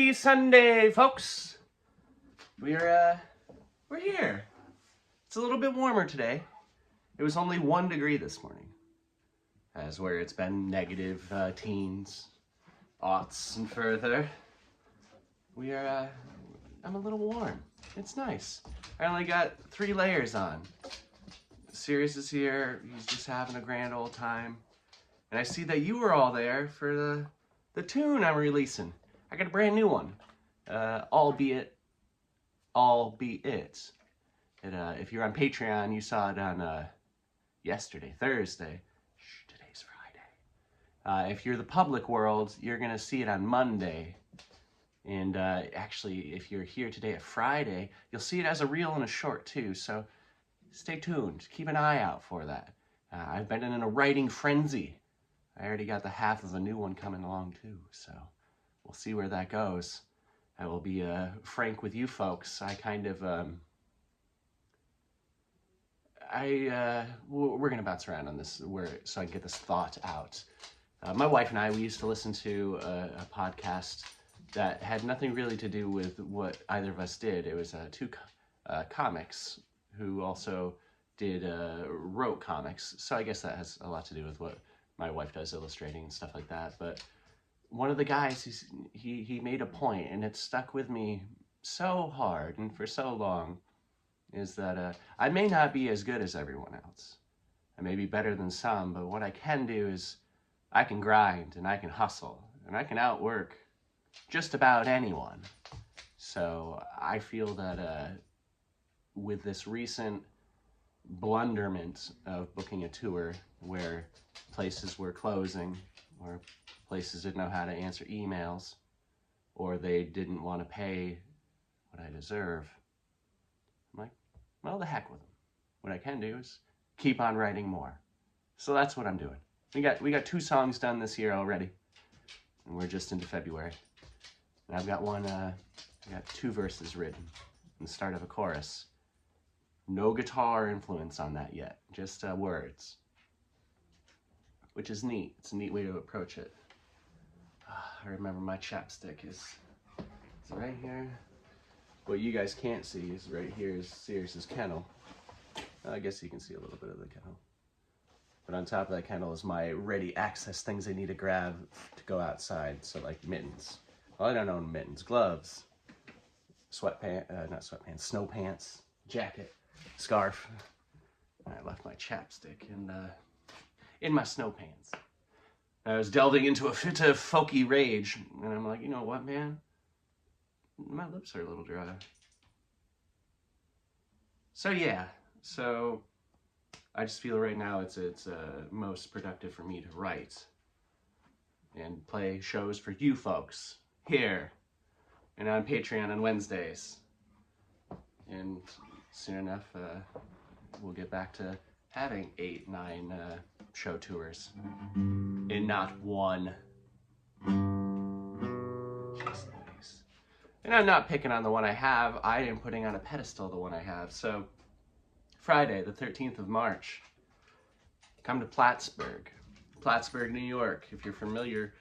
Happy Sunday, folks. We're here. It's a little bit warmer today. It was only 1 degree this morning, as where it's been negative teens, aughts, and further. I'm a little warm. It's nice. I only got 3 layers on. Sirius is here. He's just having a grand old time. And I see that you were all there for the tune I'm releasing. I got a brand new one, albeit. If you're on Patreon, you saw it on yesterday, Thursday. Today's Friday. If you're the public world, you're gonna see it on Monday. And actually, if you're here today at Friday, you'll see it as a reel and a short too. So stay tuned. Keep an eye out for that. I've been in a writing frenzy. I already got the half of a new one coming along too. So we'll see where that goes. I will be frank with you folks. I kind of, we're gonna bounce around on this so I can get this thought out. My wife and I, we used to listen to a podcast that had nothing really to do with what either of us did. It was 2 comics who also wrote comics. So I guess that has a lot to do with what my wife does, illustrating and stuff like that. But one of the guys, he made a point, and it stuck with me so hard and for so long, is that I may not be as good as everyone else. I may be better than some, but what I can do is I can grind and I can hustle and I can outwork just about anyone. So I feel that with this recent blunderment of booking a tour where places were closing, or places didn't know how to answer emails, or they didn't want to pay what I deserve, I'm like, well, the heck with them. What I can do is keep on writing more. So that's what I'm doing. We got 2 songs done this year already, and we're just into February. And I've got I got 2 verses written and the start of a chorus. No guitar influence on that yet, just words, which is neat. It's a neat way to approach it. I remember my chapstick is right here. What you guys can't see is right here is Sirius's kennel. I guess you can see a little bit of the kennel. But on top of that kennel is my ready access things I need to grab to go outside. So like mittens. Well, I don't own mittens. Gloves. Not sweatpants. Snow pants. Jacket. Scarf. I left my chapstick in my snow pants. I was delving into a fit of folky rage, and I'm like, you know what, man? My lips are a little dry. So yeah, I just feel right now it's most productive for me to write and play shows for you folks here and on Patreon on Wednesdays. And soon enough, we'll get back to having 8, 9 show tours and not 1. And I'm not picking on the one I have. I am putting on a pedestal the one I have. So Friday, the 13th of March, come to Plattsburgh, New York. If you're familiar,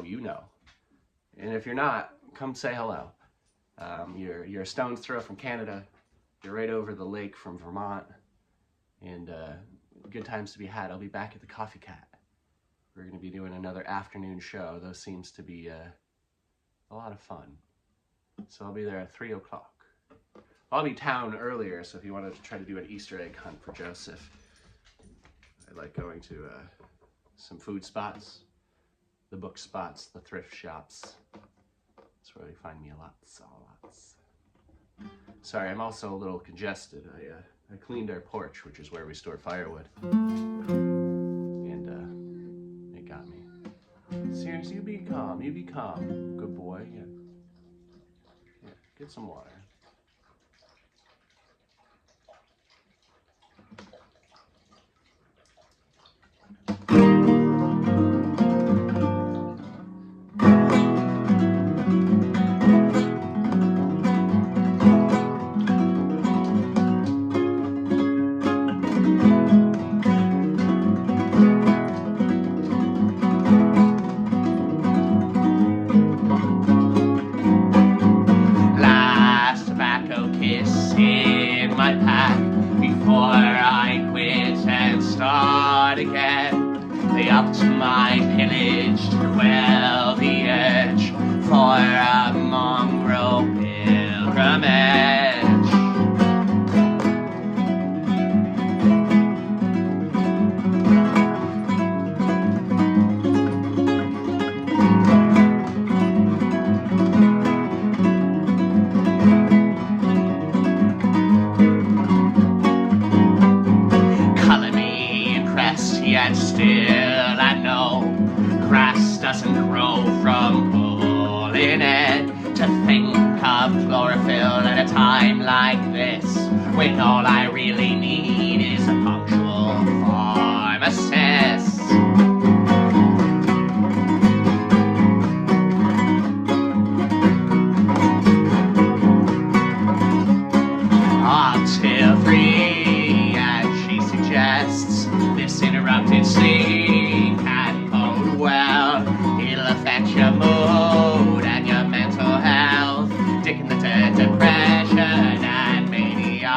you know. And if you're not, come say hello. You're a stone's throw from Canada. You're right over the lake from Vermont. And good times to be had. I'll be back at the Coffee Cat. We're going to be doing another afternoon show. Those seems to be a lot of fun. So I'll be there at 3 o'clock. I'll be town earlier, so if you wanted to try to do an Easter egg hunt for Joseph, I like going to some food spots, the book spots, the thrift shops. That's where you find me lots. Sorry, I'm also a little congested. I cleaned our porch, which is where we store firewood, and it got me. Serious, you be calm, good boy. Yeah, get some water. interrupt my pillage to quell the urge for a mongrel pilgrimage. Yet still I know grass doesn't grow from pulling it. To think of chlorophyll at a time like this, when all I really need is a punctual pharmacist. Up till 3, and she suggests this interrupted sleep can bode well. It'll affect your mood and your mental health, dicking the depression and mania.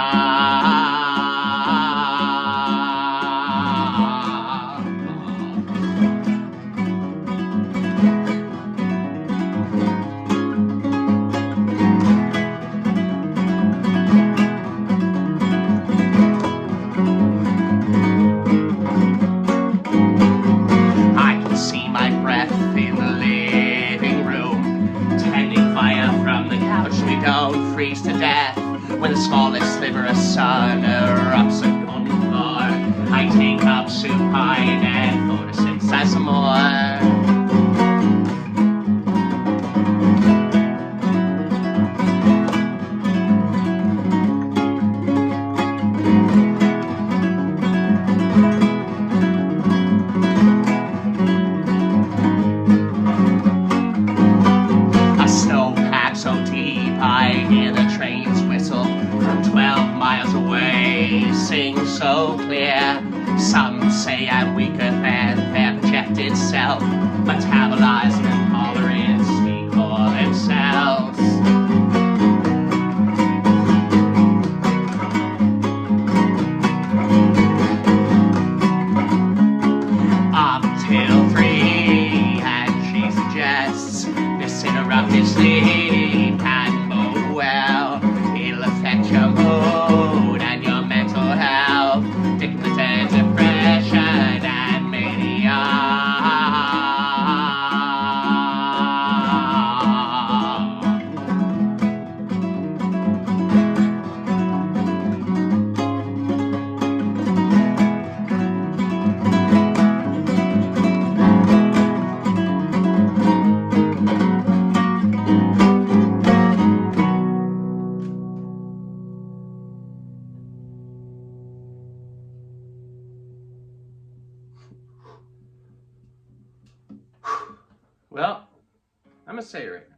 Freeze to death when the smallest sliver of sun erupts on the floor. I take up supine and photosynthesize some more. So clear, some say I'm weaker than their projected self, metabolized intolerance, they call themselves. Up till 3, and she suggests this interrupted sleep can bode well. It'll affect your mood and your mental health, dictated depression and mania. Well, I'm gonna say it right now.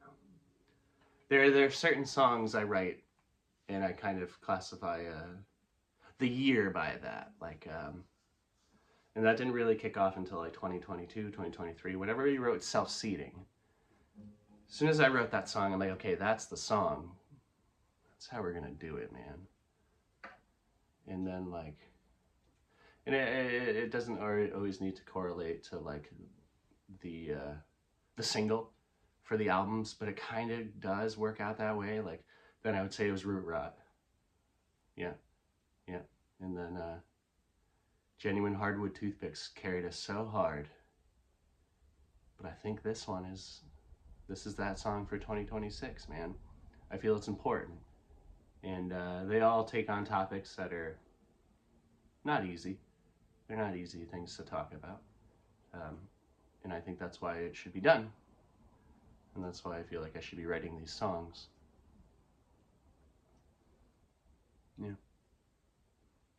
There are certain songs I write, and I kind of classify the year by that. Like, and that didn't really kick off until like 2022, 2023. Whenever we wrote Self-Seeding, as soon as I wrote that song, I'm like, okay, that's the song. That's how we're gonna do it, man. And then like, and it doesn't always need to correlate to like the single for the albums, but it kind of does work out that way. Like, then I would say it was Root Rot. Yeah. And then Genuine Hardwood Toothpicks carried us so hard. But I think this is that song for 2026, man. I feel it's important. And they all take on topics that are not easy. They're not easy things to talk about. And I think that's why it should be done. And that's why I feel like I should be writing these songs.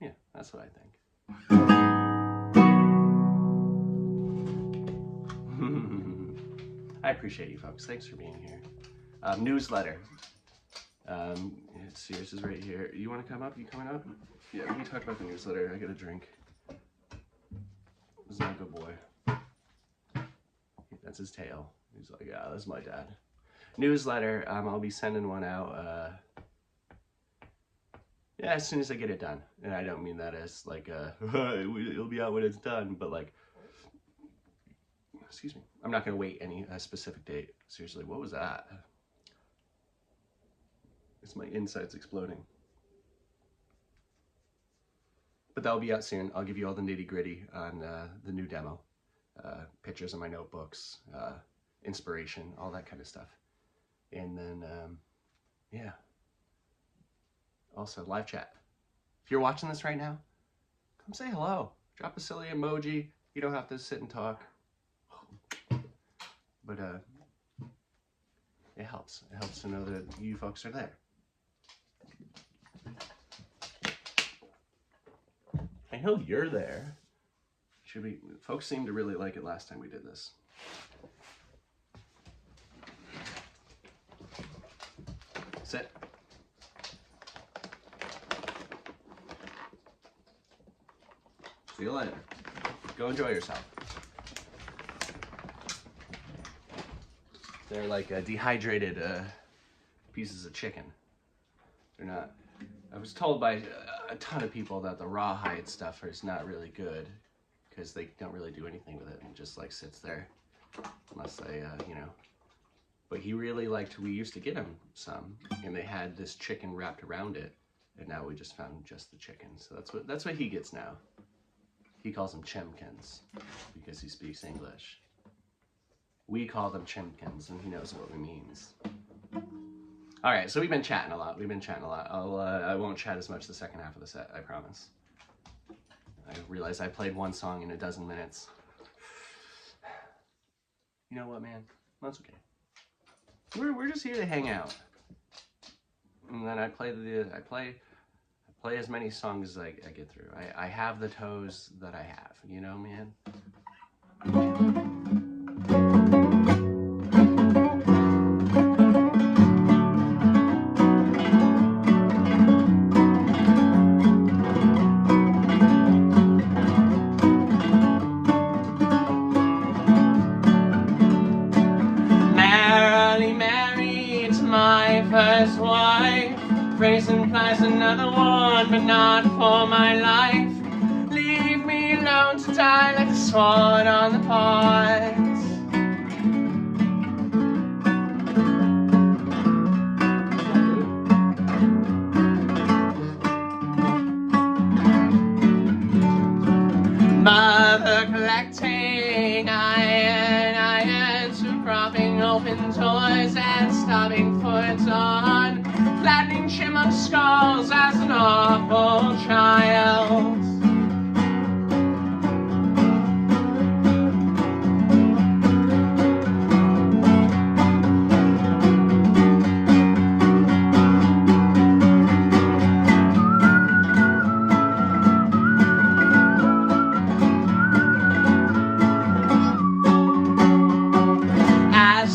Yeah, that's what I think. I appreciate you folks. Thanks for being here. Newsletter. Yours is right here. You want to come up? You coming up? Yeah, we can talk about the newsletter. I get a drink. This is my good boy. That's his tail. He's like, yeah, that's my dad. Newsletter. I'll be sending one out. Yeah, as soon as I get it done. And I don't mean that as like, it'll be out when it's done, but like, excuse me. I'm not going to wait any specific date. Seriously, what was that? It's my insides exploding. But that'll be out soon. I'll give you all the nitty gritty on the new demo. Pictures of my notebooks, inspiration, all that kind of stuff. And then, yeah. Also, live chat. If you're watching this right now, come say hello. Drop a silly emoji. You don't have to sit and talk. But it helps. It helps to know that you folks are there. I know you're there. Should we? Folks seemed to really like it last time we did this. Sit. See you later. Go enjoy yourself. They're like dehydrated pieces of chicken. They're not. I was told by a ton of people that the rawhide stuff is not really good because they don't really do anything with it and just like sits there unless they, you know. But he really liked, we used to get him some and they had this chicken wrapped around it and now we just found just the chicken. So that's what he gets now. He calls them chimkins because he speaks English. We call them chimkins and he knows what it means. All right, so we've been chatting a lot. I won't chat as much the second half of the set, I promise. I realized I played one song in 12 minutes. You know what, man? That's okay. We're just here to hang out. And then I play as many songs as I get through. I have the toes that I have, you know, man? First wife, Grace implies another one, but not for my life. Leave me alone to die like a swan on the pond. Mother collecting iron, to propping open toys and stopping foot on, flattening chipmunk skulls as an awful child.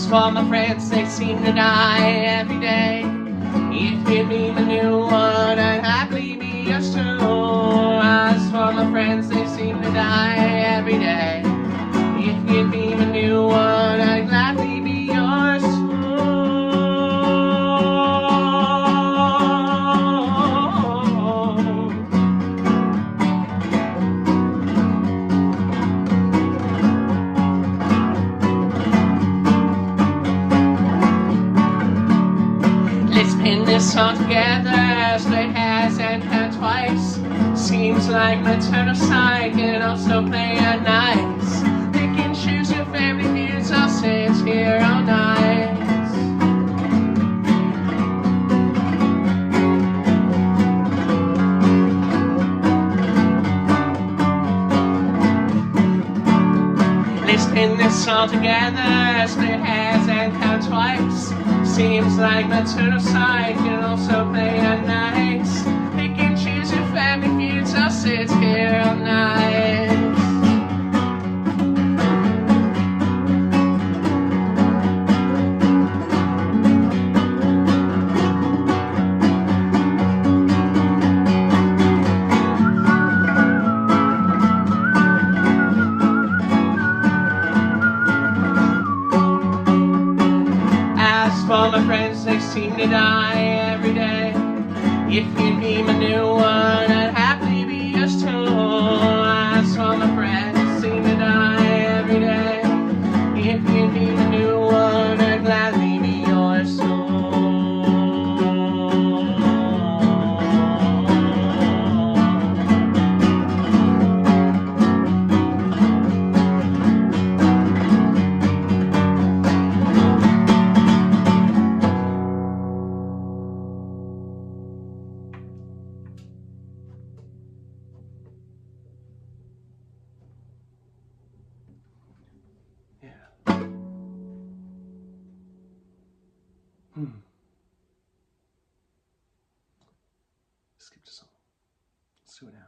For my friends, they seem to die every day. If you'd be my new one, I'd happily be yours too. As for my friends, they seem to die every day. If you'd be my new one, I'd gladly be yours too. Let's pin this all together, split hairs and count twice. Seems like maternal side can also play a nice. Pick and choose your family feuds, I'll sit here all night. Let's pin this all together, split hairs and count twice. Seems like maternal side can also play a nice. Pick and choose your family feuds, I'll sit here all night. For my friends, they seem to die every day. If you'd be my new one, I'd happily be yours too. As for my friends, they seem to die every day. Skip to song. Let's do it now.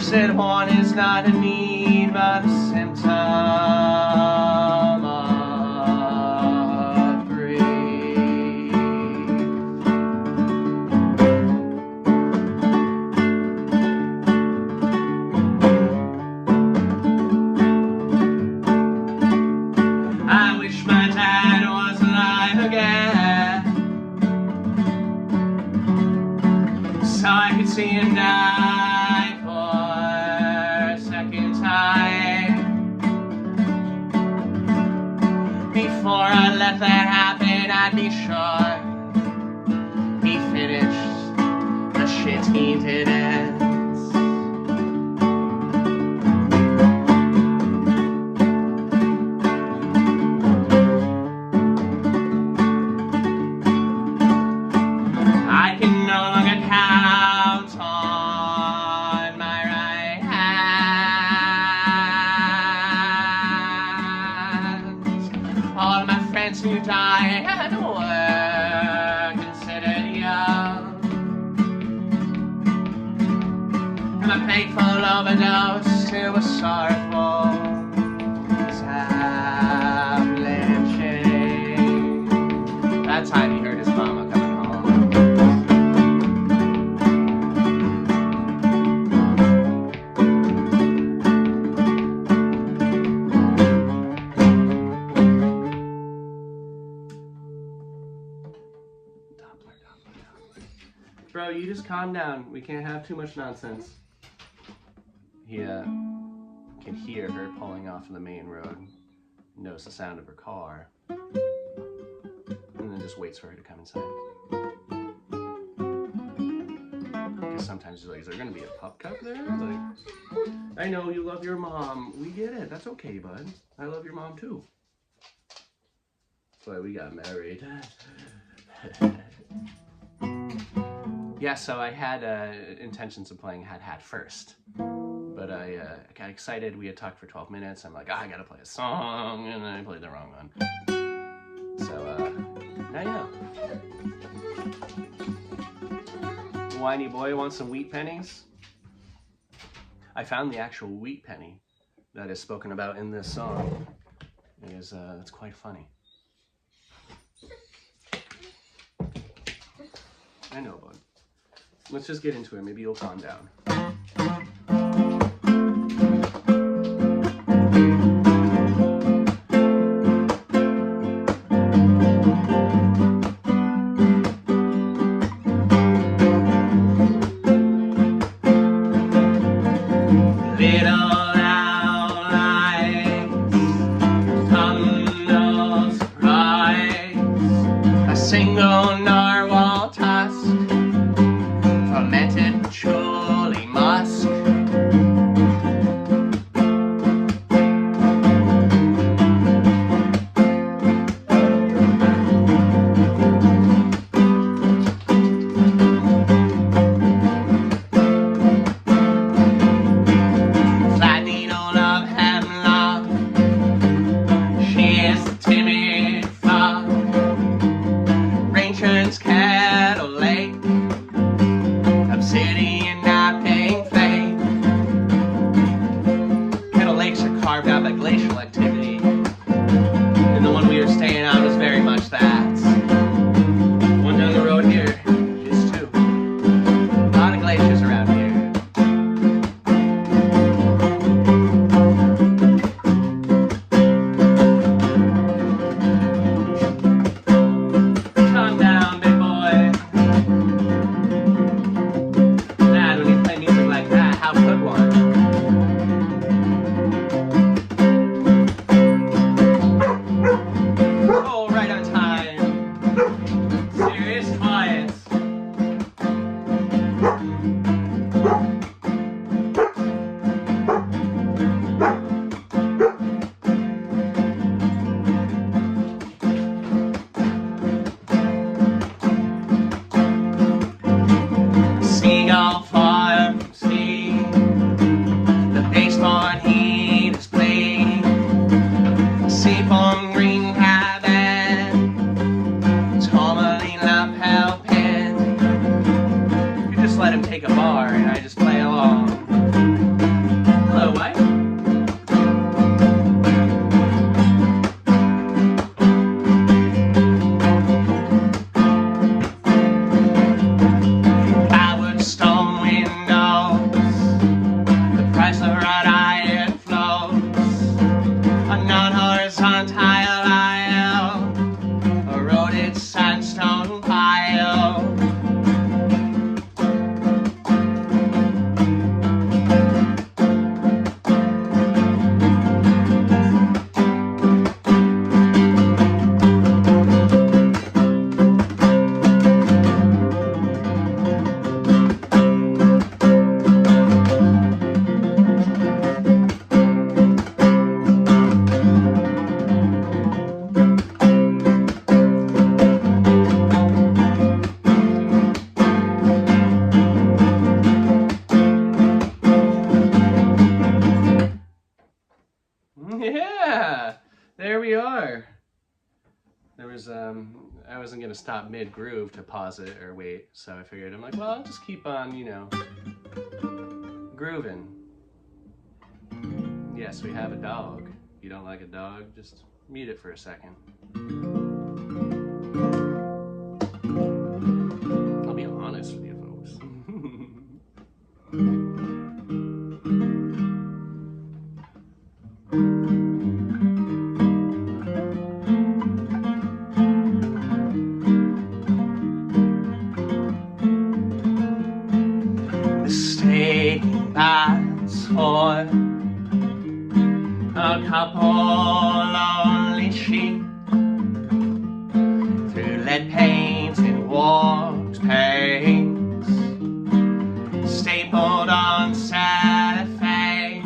Said one is not a need, but a symptom of grief. I wish my dad was alive again, so I could see him die before I let that happen. I'd be sure he finished the shit he didn't. I can no longer count on my right hand. All my friends who died were considered young. And a painful overdose to a sorrowful sound lynching. That time he heard his mama coming home. Bro, you just calm down. We can't have too much nonsense. He can hear her pulling off of the main road, knows the sound of her car, and then just waits for her to come inside. Because sometimes he's like, is there gonna be a pup cup there? It's like, I know you love your mom. We get it. That's okay, bud. I love your mom too. That's why we got married. Yeah, so I had intentions of playing Hat first, but I got excited. We had talked for 12 minutes. I'm like, I gotta play a song, and I played the wrong one. So, now you know. Whiny boy wants some wheat pennies? I found the actual wheat penny that is spoken about in this song. It's quite funny. I know, bud. Let's just get into it. Maybe you'll calm down. Little outlines, come no surprise, a single narwhal tusk, fermented patchouli musk. Flat needle of hemlock, she is on green cabin, tourmaline lapel pin. You just let him take a bar and I just play along. Hello, wife. Plywood, stone windows, the price of wrought iron flows, a non-horizontal aisle, eroded sandstone pile. Yeah, there we are. There was I wasn't gonna stop mid-groove to pause it or wait, so I figured I'm like, well, I'll just keep on, you know, grooving. Yes, we have a dog. If you don't like a dog, just mute it for a second. I'll be honest with you folks. That's for a couple lonely sheep through lead paint and warped paints, stapled on Santa Fe,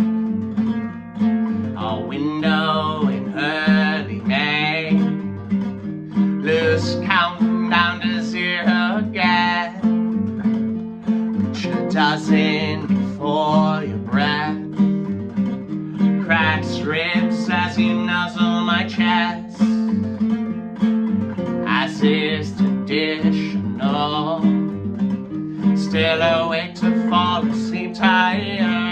a window in early May, loose counting down to zero again, which a dozen for your breath, cracks ribs as you nuzzle my chest, as is traditional, still awake to fall asleep tired.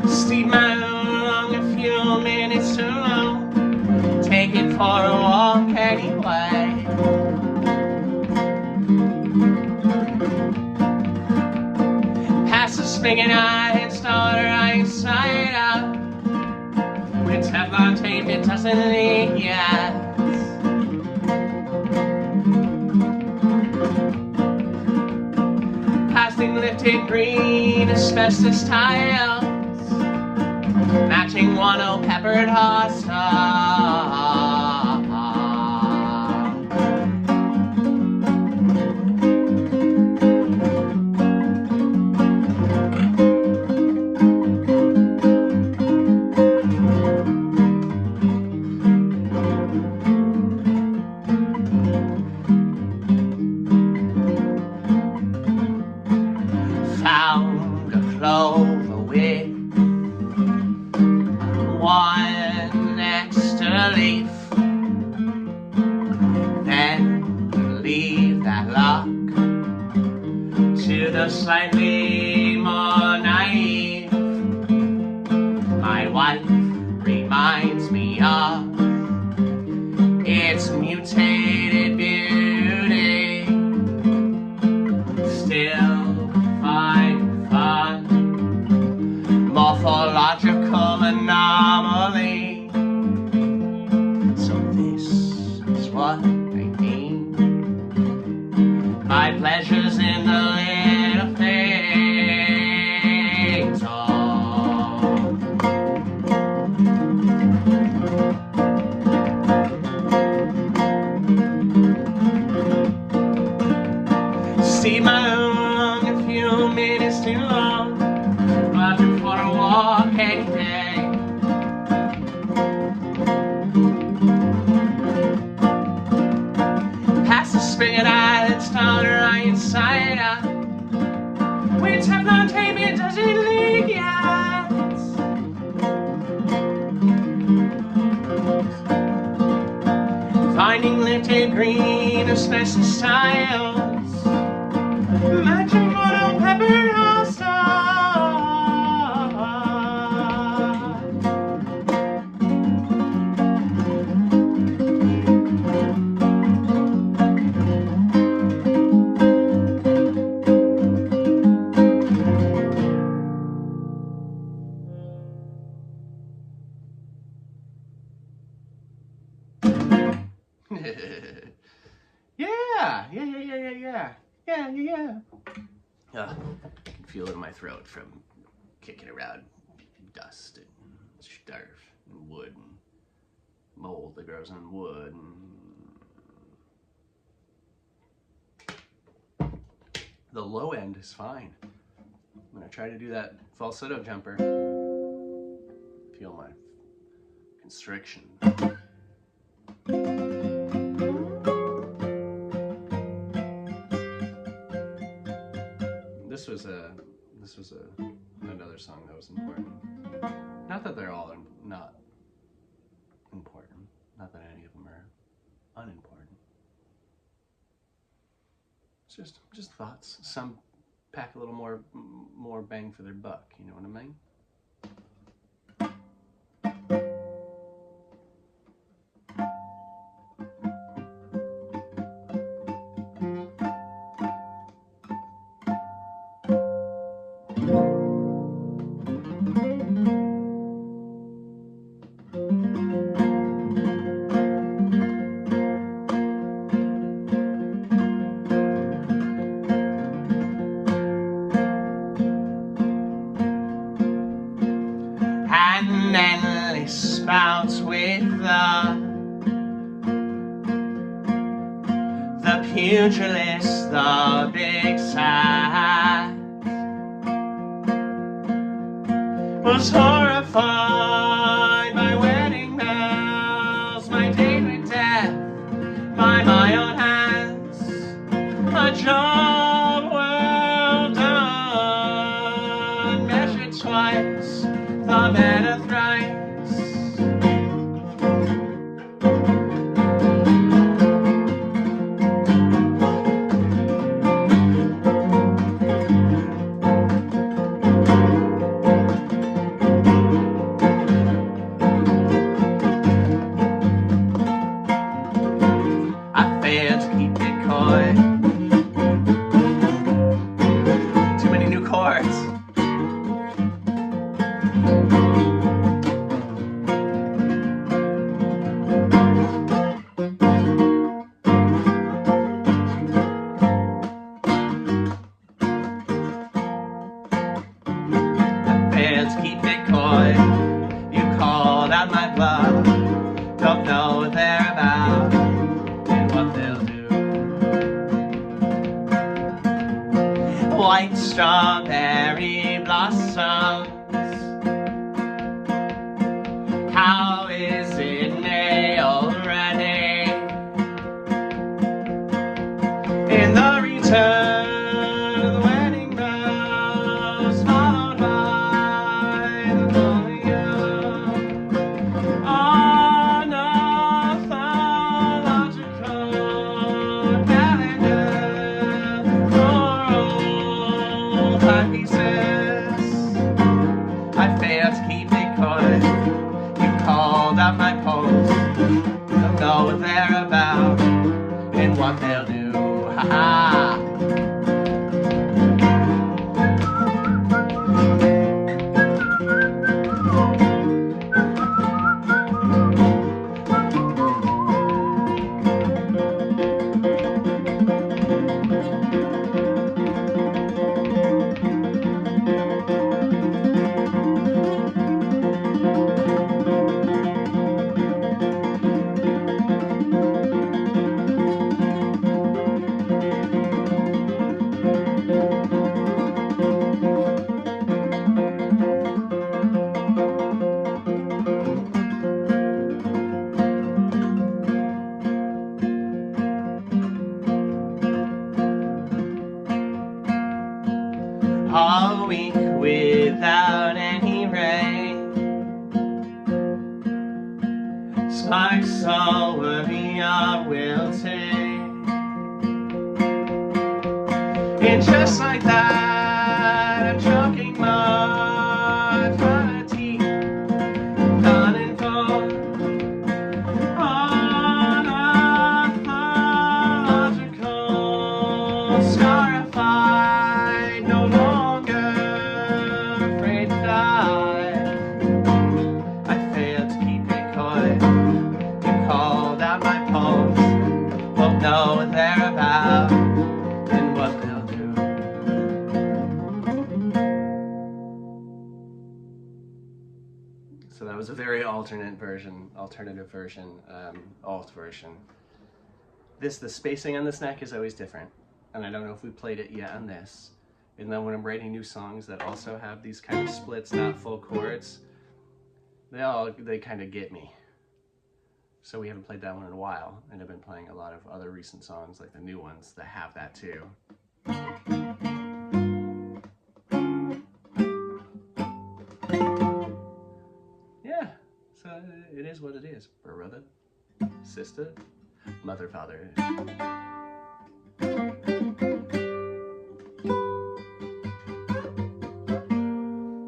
Steep my lung a few minutes too long, take it for a walk anyway. Pass the spigot and start her inside out, with Teflon tape it doesn't leak yet. Plastic lifted green asbestos tiles, matching guano peppered hosta. Found a clover wig, one extra leaf, then leave that lock to the slightly more naive. My wife reminds me of its mutated beauty, still fine fun, morphological anomaly. So this is what I mean by pleasures in the little things. Oh. See my lung a few minutes too long, watching for a walk any day. with Teflon tape, it doesn't leak yet. Finding lip tape green, asbestos tiles, matching oil, pepper, also. Yeah. I can feel it in my throat from kicking around dust and starf and wood and mold that grows on wood. And the low end is fine. I'm gonna try to do that falsetto jumper. Feel my constriction. This was another song that was important. Not that they're all not important. Not that any of them are unimportant. It's just thoughts. Some pack a little more bang for their buck. You know what I mean? Spouts with the pugilist, the big size, was horrified by wedding bells, my date with death, by my own hands, a job well done, measured twice, the better thrice. Too many new chords. I failed to keep it coy. You called out my bluff. Don't know what they're about and what they'll do. White strawberry blossoms. How is it May already? In the return of the wedding bells, followed by the calling of anorthological calendar. Pieces. I failed to keep it coy. You called out my post. Don't know what they're about and what they'll do. Ha ha. week without any rain. Sparks all worry or will take. And just like that, I'm choking my teeth, done and gone, unapological, scarified, no longer afraid to die. I failed to keep it coy. You called out my pulse, won't know what they're about and what they'll do. So that was a very alternative version, alt version. The spacing on this neck is always different, and I don't know if we played it yet on this. And then when I'm writing new songs that also have these kind of splits, not full chords, they kind of get me. So we haven't played that one in a while, and I've been playing a lot of other recent songs, like the new ones, that have that too. Yeah, so it is what it is. Brother, sister, mother, father.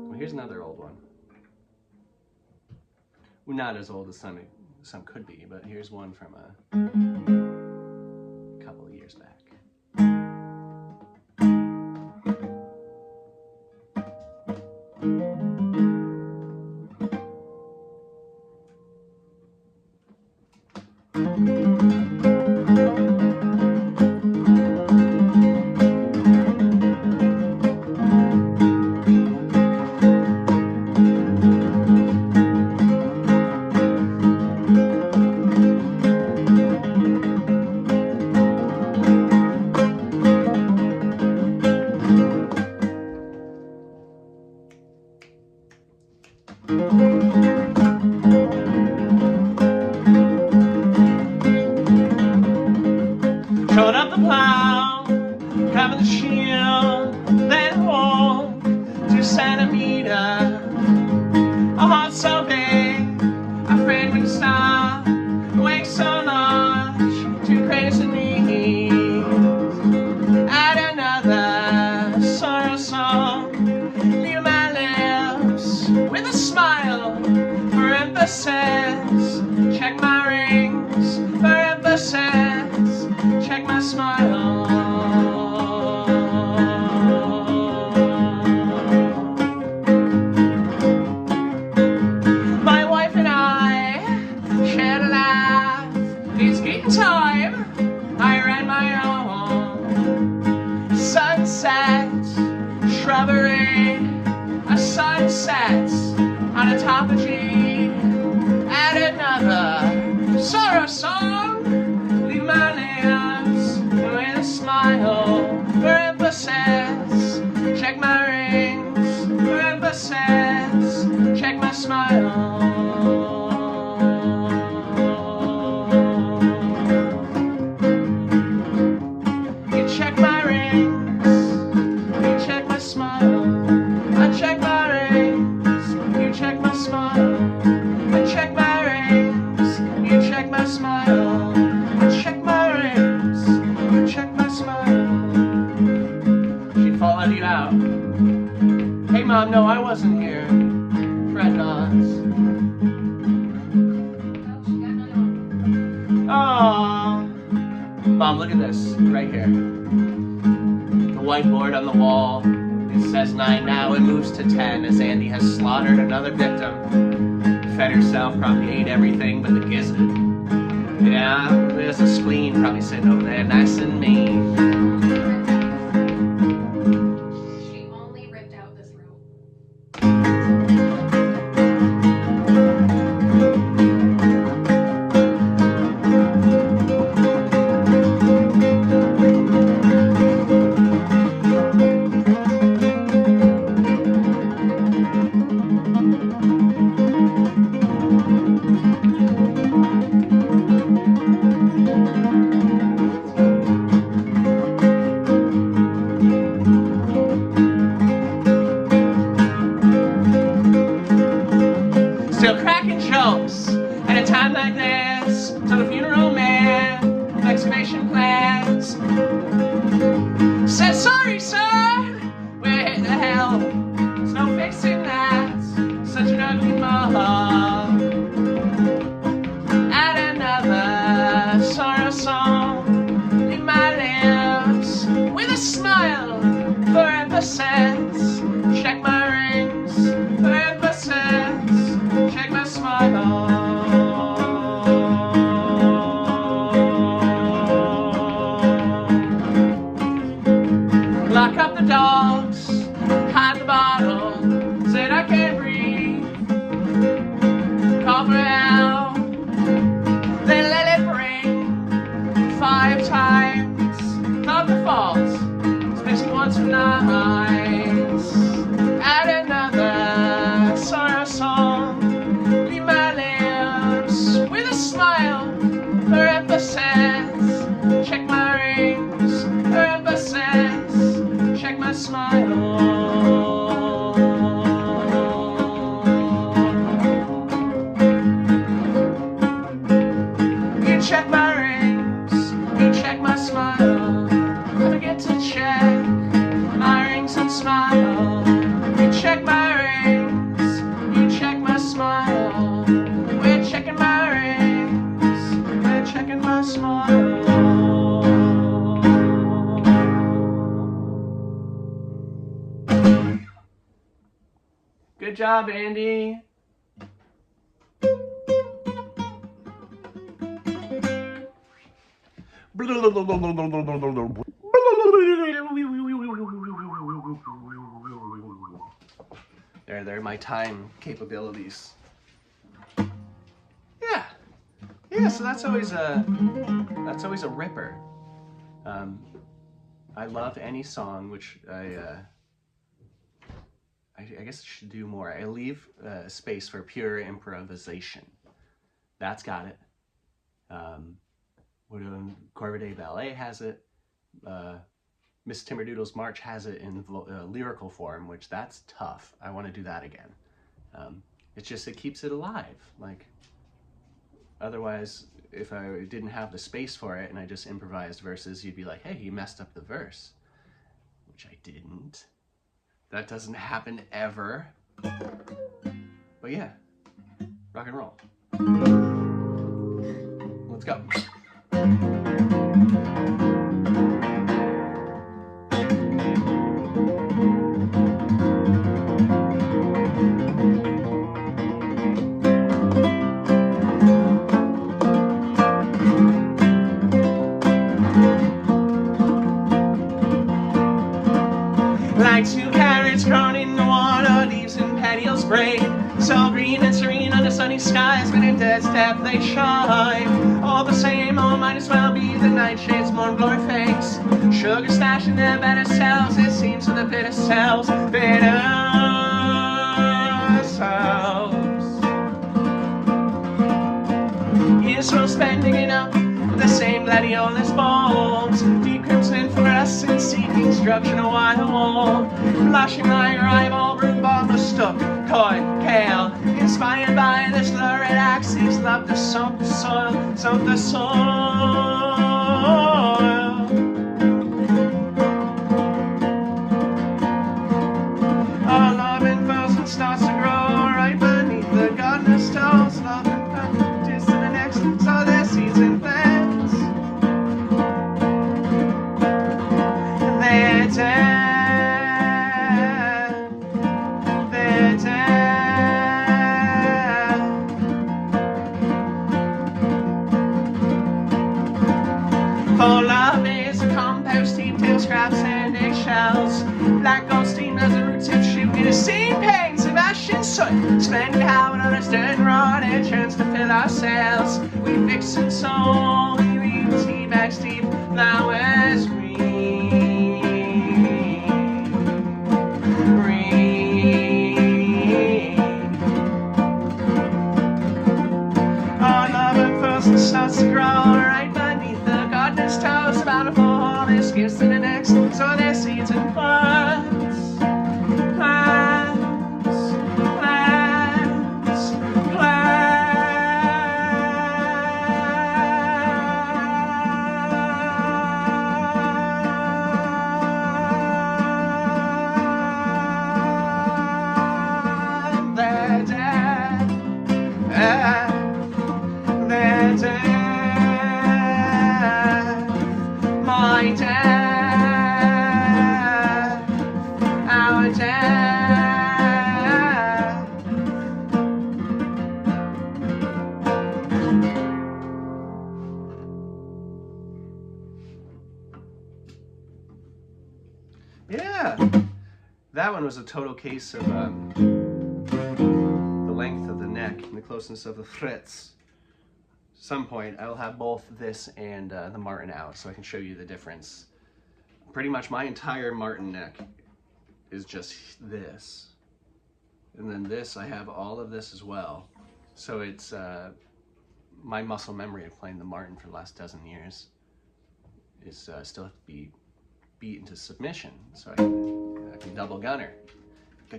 Well, here's another old one. Well, not as old as some could be, but here's one from a couple of years back. Showed up the plow, covered the shield, then walked 2 centimeters. A heart so big, afraid when you stop, awake so much, too crazy knees. Add another sorrow song, leave my lips with a smile for emphasis. Check my rings for emphasis. Check my smile. My wife and I shared a laugh. It's game time. I ran my own. Sunset, shrubbery, a sunset on a topology. Add another sorrow song. Leave my lips with a smile for emphasis. Check my rings for emphasis. Check my smile. You check my rings, you check my smile. I check my rings, you check my smile. I check my rings, you check my smile. Check my rings, check my smile. She followed you out. Hey Mom, no, I wasn't here. Fred nods. Oh, Mom, look at this, right here. The whiteboard on the wall. It says 9 now, it moves to 10 as Andy has slaughtered another victim. Fed herself, probably ate everything but the gizzard. Yeah, there's a spleen probably sitting over there, nice and mean. She only ripped out this rope. irrigation plans. Said, sorry, sir, we're in the hell. There's no fixing that. Such an ugly mob. Add another sorrow song in my lips with a smile for emphasis. Check my rings for emphasis. Check my smile. Lock up the dogs, hide the bottle, said I can't breathe. Call for help, then let it ring 5 times. Not the fault, it's mixing once tonight. Add another sorrow song, leave my lips with a smile for emphasis. Check my rings for emphasis. Check my smile. You check my rings, you check my smile. Don't forget to check my rings and smile. You check my rings, you check my smile. We're checking my rings, we're checking my smile. Good job, Andy. They're my time capabilities. Yeah. Yeah, so that's always a ripper. I love any song, which I guess I should do more. I leave space for pure improvisation. That's got it. Corvidae Ballet has it. Miss Timberdoodle's March has it in lyrical form, which that's tough. I want to do that again. It's just, it keeps it alive. Like, otherwise, if I didn't have the space for it and I just improvised verses, you'd be like, hey, you messed up the verse, which I didn't. That doesn't happen ever. But yeah, rock and roll. Let's go. Like 2 carrots grown in the water, leaves and petioles break. So green and serene under sunny skies, but in dead step they shine. All the same, all might as well be the nightshades mourn glory fakes. Sugar stash in their better selves, it seems, for the bitter selves. Bitter selves. Years well spent digging up the same gladiolus bones. Deep crimson fluorescent seeking destruction of white wall. Flashing like rival broom bomber stuck, coy, kale. Inspired by this lurid axis, love to soak the soil, soak the soil. Our love infers and starts to grow right beneath the gardener's toes. Love infers to the next, so their seeds and plants. They're dead. They're dead. For love is a compost heap of scraps and eggshells. Black gold steam as a root tip shoot in a scene pain. Sebastian soot, splendid how on a stern rod it churns to fill our sails. We fix and sew, we weave tea bags deep, flowers green. Green. Our love at first starts to grow right beneath the gardener's toes. About a fall, this gives to the next, so their seeds and plants. Yeah. That one was a total case of the length of the neck and the closeness of the frets. Some point I will have both this and the marten out so I can show you the difference. Pretty much my entire marten neck is just this, and then this I have all of this as well, so it's my muscle memory of playing the marten for the last dozen years is still have to be beat into submission so I can double gunner. I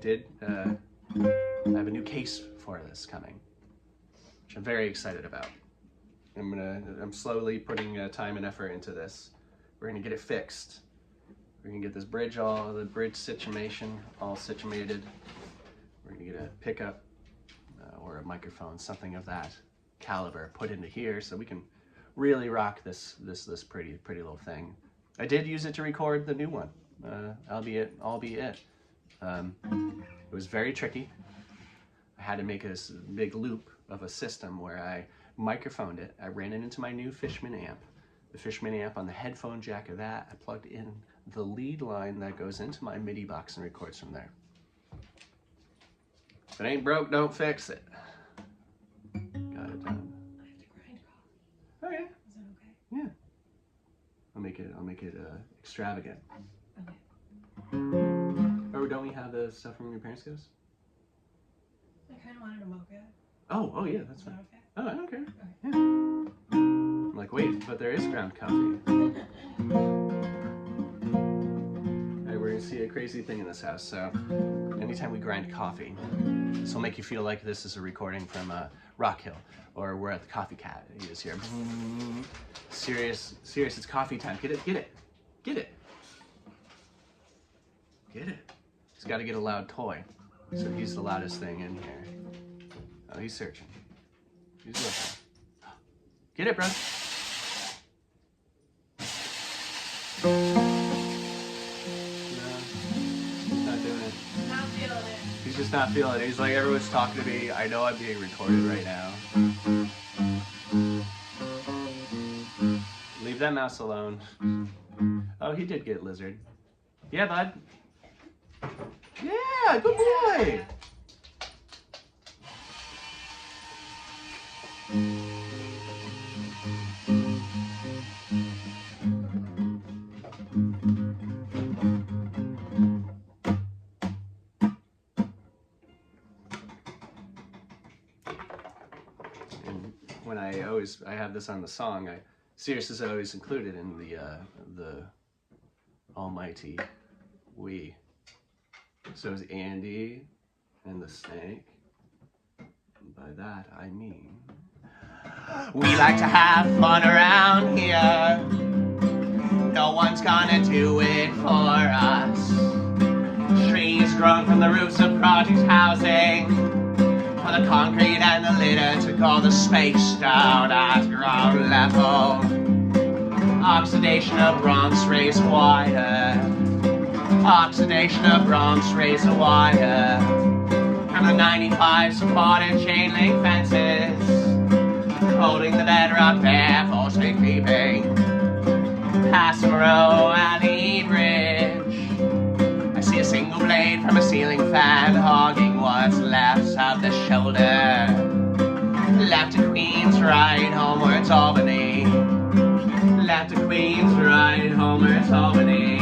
did I have a new case for this coming, which I'm very excited about. I'm slowly putting time and effort into this. We're gonna get it fixed. We're gonna get this bridge the bridge situation all situated. We're gonna get a pickup or a microphone, something of that caliber, put into here so we can really rock this pretty little thing. I did use it to record the new one, albeit. It was very tricky. I had to make a big loop of a system where I microphoned it. I ran it into my new Fishman amp. The Fishman amp on the headphone jack of that, I plugged in the lead line that goes into my MIDI box and records from there. If it ain't broke, don't fix it. Got it done. I have to grind coffee. Okay. Is that okay? Yeah. I'll make it extravagant. Okay. Oh, don't we have the stuff from your parents' house? I kind of wanted a mocha. Oh yeah, that's Is fine. that okay? Oh, I don't care. Okay. Yeah. I'm like, wait, but there is ground coffee. Hey, we're gonna see a crazy thing in this house. So, anytime we grind coffee, this will make you feel like this is a recording from Rock Hill, or we're at the Coffee Cat. You just hear, serious, it's coffee time. Get it. He's got to get a loud toy, so he's the loudest thing in here. Oh, he's searching. He's looking. Get it, bro. No, he's not doing it. Not feeling it. He's just not feeling it. He's like, everyone's talking to me. I know I'm being recorded right now. Leave that mouse alone. Oh, he did get lizard. Yeah, bud. Yeah, good boy. And when I have this on the song, Sirius is always included in the almighty we. So is Andy and the snake. And by that I mean we like to have fun around here. No one's gonna do it for us. Trees grown from the roofs of project housing, for the concrete and the litter took all the space down at ground level. Oxidation of bronze raised wider. Oxidation of bronze razor wire from the 95 supported chain link fences, holding the bedrock there, forcefully creeping past the row and the bridge. I see a single blade from a ceiling fan hogging what's left of the shoulder. Left to Queens, right homewards Albany. Left to Queens, right homewards Albany.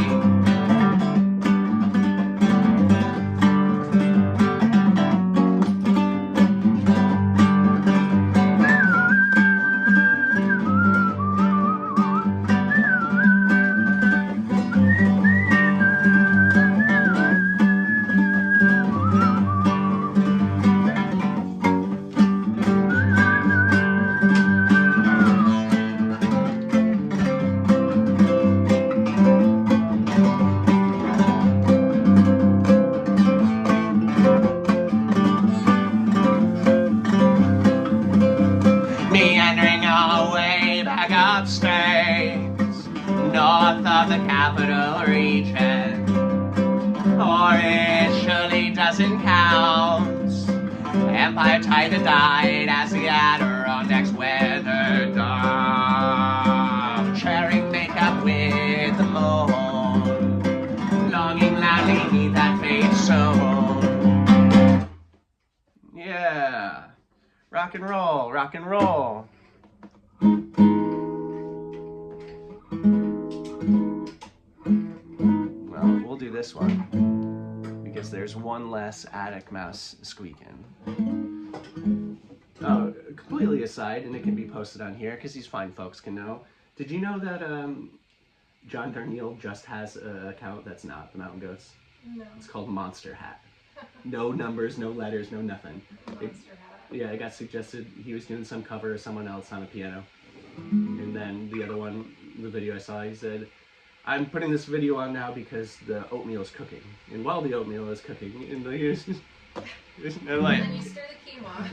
Meandering our way back upstate, north of the capital region. Or it surely doesn't count. Empire tide that died as the Adirondacks weathered down. Sharing makeup with Rock and roll, rock and roll. Well, we'll do this one because there's one less attic mouse squeaking. Oh, completely aside, and it can be posted on here because these fine folks can know. Did you know that John Darnielle just has an account that's not the Mountain Goats? No. It's called Monster Hat. No numbers, no letters, no nothing. Monster hat. Yeah, it got suggested he was doing some cover of someone else on a piano. And then the other one, the video I saw, he said, I'm putting this video on now because the oatmeal is cooking. And while the oatmeal is cooking, and like, I'm like, And then you stir the quinoa.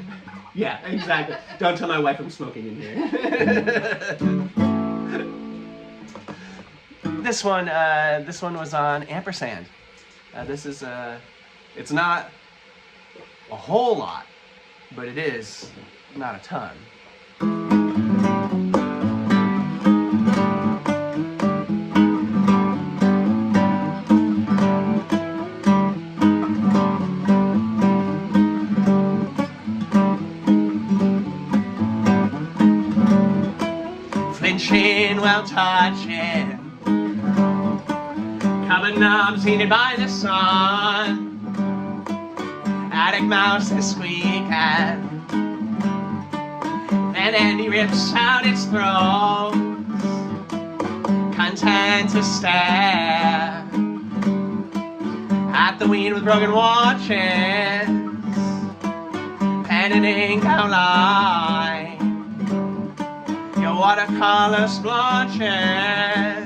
yeah, exactly. Don't tell my wife I'm smoking in here. This one was on ampersand. This is it's not a whole lot, but it is not a ton. Flinching while touching, cupboard knobs heated by the sun. Attic mouse is squeaking, then Andy rips out its throat, content to stare at the weed with broken watches, pen and ink outline your watercolor splotches.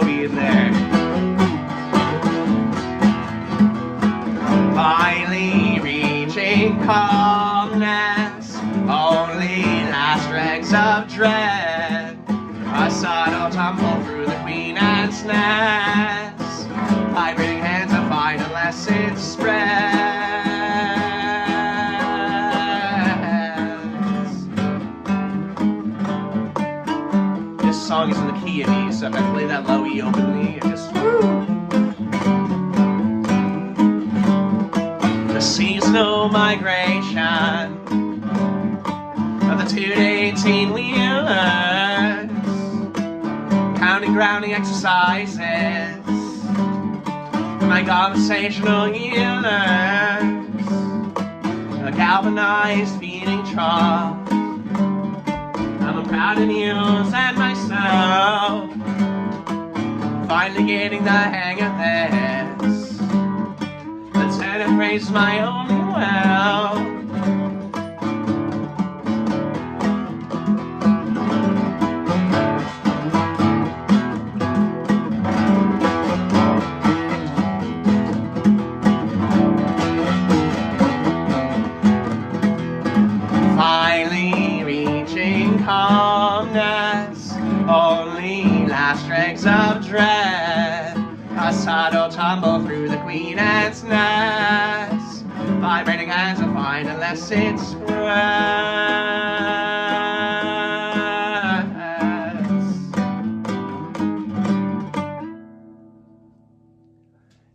In there. Finally reaching calmness, only last dregs of dread. A subtle tumble through the queen ant's nest, vibrating hands of fine unless it spreads. This song is in the key of E, so if I play that low E openly, it just the seasonal migration of the 2 to 18 wheelers, counting grounding exercises, my conversational healers, a galvanized feeding trough. I'm proud to muse and myself, finally getting the hang of this. The tenor praise my only well. Finally reaching calmness, only last dregs of dread. A subtle tumble through the queen ant's nest, vibrating hands are fine unless it spreads.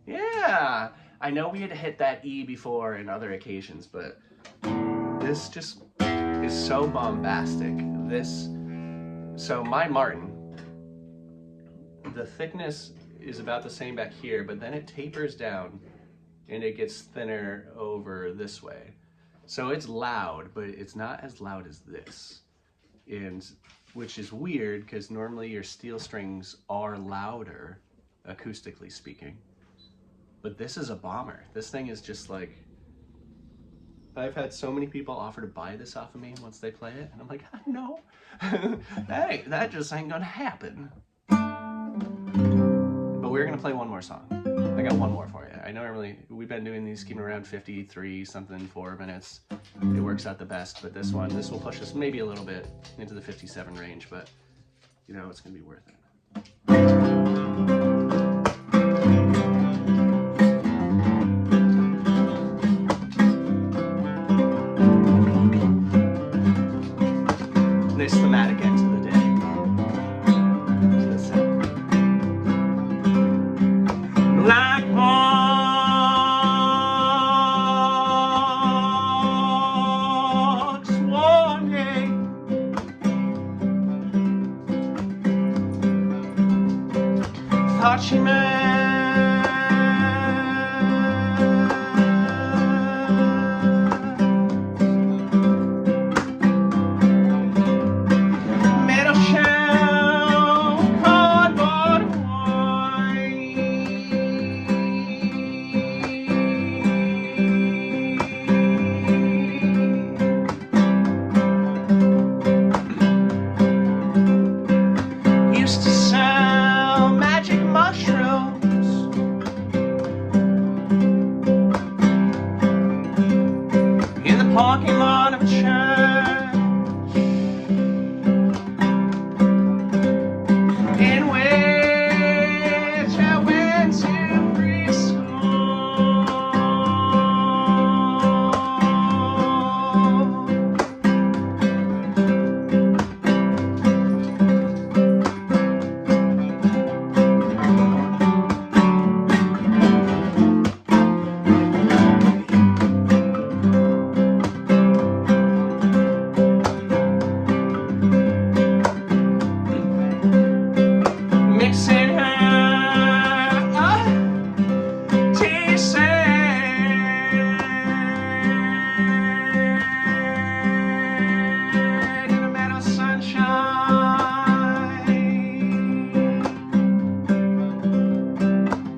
Yeah, I know we had hit that E before in other occasions, but this just is so bombastic. So my Martin, the thickness is about the same back here, but then it tapers down and it gets thinner over this way. So it's loud, but it's not as loud as this. And which is weird because normally your steel strings are louder, acoustically speaking. But this is a bomber. This thing is just like, I've had so many people offer to buy this off of me once they play it, and I'm like, no, that just ain't gonna happen. But we're gonna play one more song. I got one more for you. I know normally we've been doing these keeping around 53 something 4 minutes. It works out the best, but this will push us maybe a little bit into the 57 range, but you know, it's gonna be worth it. nice thematic end to the day. So that's it. Black hawks warning, thought she meant metal shell, cardboard wine. Used to sell magic mushrooms in the parking lot of a church, in which I went to preschool. Mixing her tea sand in a meadow sunshine.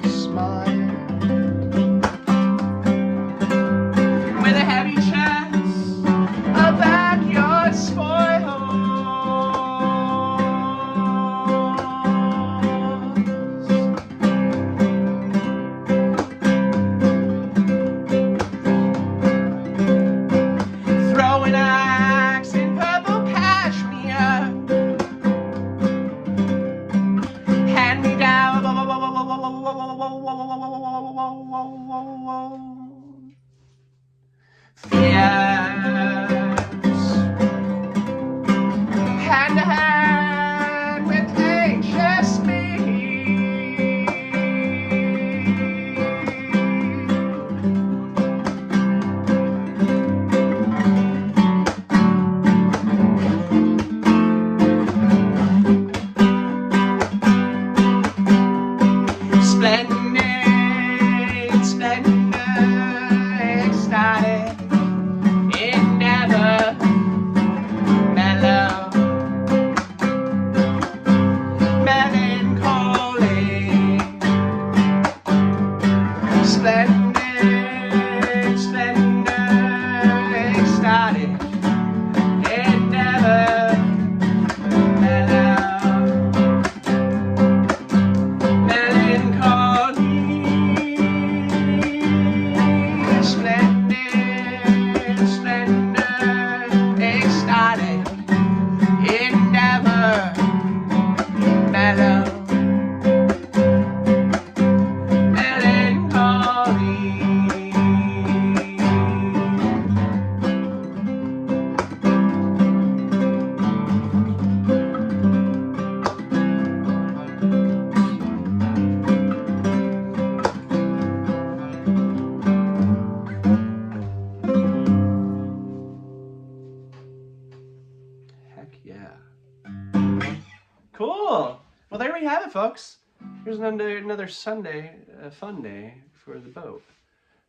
Smile with a heavy chest, a backyard spoil. Throwing axe in purple cashmere, hand me down. Fierce, hand to hand with anxious me. Splendid, splendid, ecstatic, endeavor, mellow, melancholy. Splendid, splendid, ecstatic, endeavor, mellow, melancholy. Splendid, splendid, ecstatic, endeavor, mellow, melancholy. Heck yeah. Cool. Well, there we have it, folks. Here's another Sunday fun day for the boat.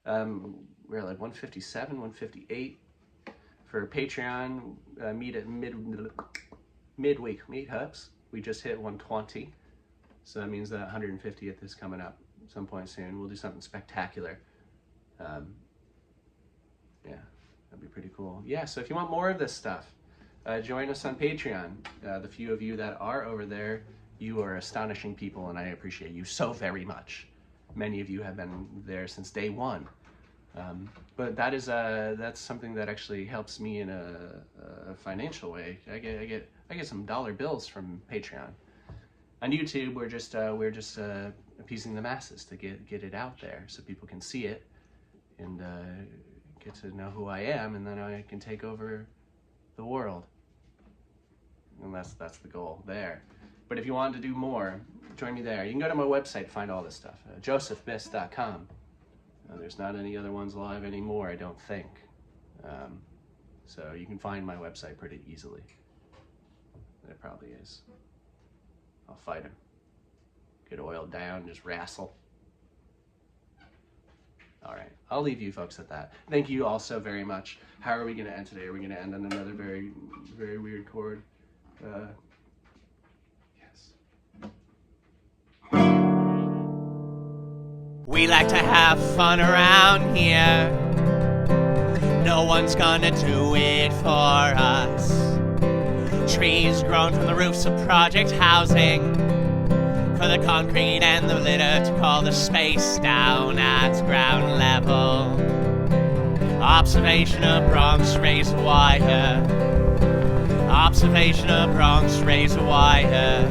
We're at like 157, 158 for Patreon. Meet at midweek meetups. We just hit 120, so that means that 150th is coming up at some point soon. We'll do something spectacular. Yeah, that'd be pretty cool. Yeah, so if you want more of this stuff, join us on Patreon. The few of you that are over there, you are astonishing people, and I appreciate you so very much. Many of you have been there since day one. But that's something that actually helps me in a financial way. I get some dollar bills from Patreon. On YouTube, we're just appeasing the masses to get it out there so people can see it and get to know who I am, and then I can take over the world. And that's the goal there. But if you want to do more, join me there. You can go to my website to find all this stuff, josephbiss.com. There's not any other ones live anymore, I don't think. So you can find my website pretty easily. It probably is. I'll fight him. Get oiled down, just wrestle. All right, I'll leave you folks at that. Thank you all so very much. How are we going to end today? Are we going to end on another very, very weird chord? Yes. We like to have fun around here. No one's gonna do it for us. Trees grown from the roofs of project housing, for the concrete and the litter to call the space down at ground level. Observation of Bronx razor wire. Observation of Bronx razor wire.